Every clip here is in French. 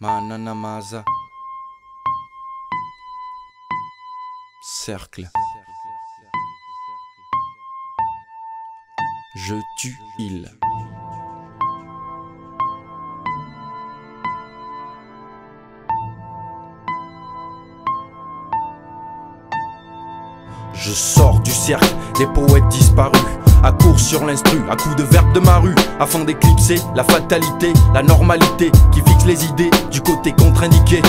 Mananamaza. Cercle. Je tue il. Je sors du cercle des poètes disparus, à court sur l'instru, à coups de verbe de ma rue, afin d'éclipser la fatalité, la normalité qui fixe les idées du côté contre-indiqué.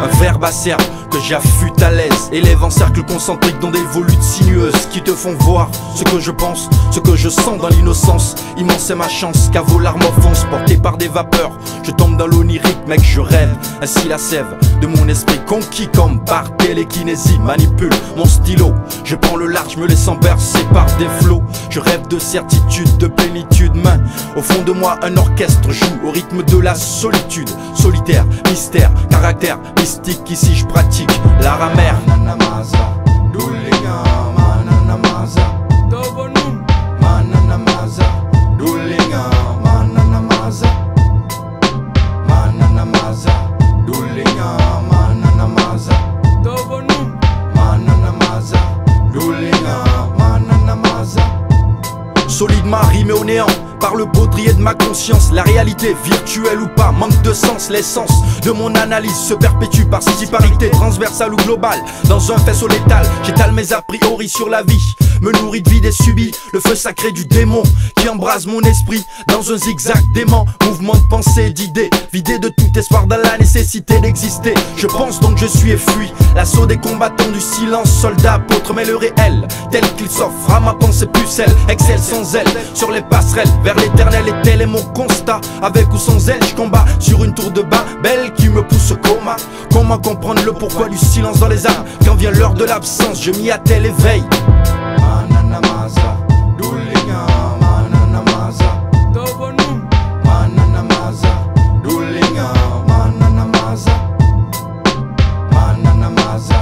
Un verbe acerbe que j'affûte à l'aise, élève en cercle concentrique dans des volutes sinueuses qui te font voir ce que je pense, ce que je sens dans l'innocence. Immense est ma chance, qu'à vos larmes offenses, portées par des vapeurs. Je tombe dans l'onirique, mec, je rêve. Ainsi la sève de mon esprit conquis comme par télékinésie manipule mon stylo. Je prends le large, me laissant bercer par des flots. Je rêve de certitude, de plénitude, main. Au fond de moi, un orchestre joue au rythme de la solitude. Solitaire, mystère, caractère mystique, ici je pratique l'art amer. Mananamaza, Dulinga, Mananamaza, Dobonum, Mananamaza, Dulinga, Mananamaza, Mananamaza, Dulinga, Mananamaza, Dobonum, Mananamaza, Dulinga, Mananamaza. Solidement rimé au néant par le baudrier de ma conscience. La réalité, virtuelle ou pas, manque de sens. L'essence de mon analyse se perpétue par disparité transversale ou globale. Dans un faisceau létal, j'étale mes a priori sur la vie, me nourris de vide et subis le feu sacré du démon qui embrase mon esprit dans un zigzag dément. Mouvement de pensée et d'idées, vidé de tout espoir dans la nécessité d'exister. Je pense donc je suis et fuis l'assaut des combattants du silence. Soldats apôtres, mais le réel tel qu'il s'offre à ma pensée pucelle, excelle sans elle sur les passerelles vers l'éternel. Et tel est mon constat, avec ou sans elle je combats sur une tour de Babel qui me pousse au coma. Comment comprendre le pourquoi du silence dans les âmes quand vient l'heure de l'absence? Je m'y attelle et veille. Mananamaza, Dulinga, Mananamaza, Dobonum, Mananamaza, Dulinga, Mananamaza, Mananamaza,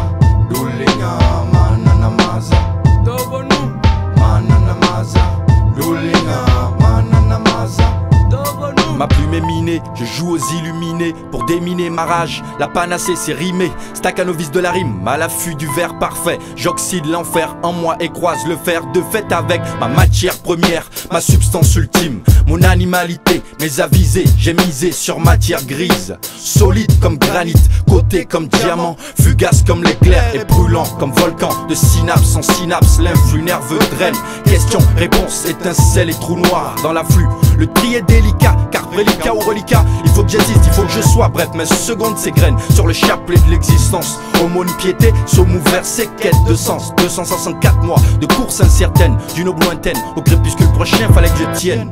Dulinga, Mananamaza, Dobonum, Mananamaza, Dulinga, Mananamaza, Dobonum. Ma plume est minée, je joue aux illuminés pour déminer ma rage. La panacée c'est rimé, staccanovis de la rime, à l'affût du vers parfait. J'oxyde l'enfer en moi et croise le fer de fait avec ma matière première, ma substance ultime, mon animalité, mes avisés. J'ai misé sur matière grise, solide comme granit, côté comme diamant, fugace comme l'éclair et brûlant comme volcan. De synapse en synapse, l'influx nerveux draine. Question, réponse, étincelle et trou noir dans l'afflux. Le tri est délicat, car reliquat ou reliquat, il faut que j'existe, il faut que je sois. Bref, mes secondes s'égrènent sur le chapelet de l'existence. Aumône piété, somme versé, quête de sens. 264 mois de course incertaine, d'une aube lointaine au crépuscule prochain, fallait que je tienne.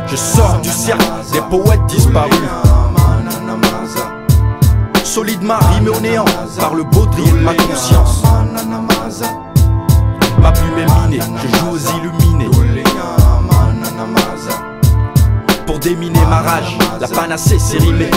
Je sors du cercle des poètes disparus, solidement rimé au néant par le baudrier de ma conscience. Ma plume est minée, je joue aux illuminés pour déminer ma rage, la panacée c'est rimé.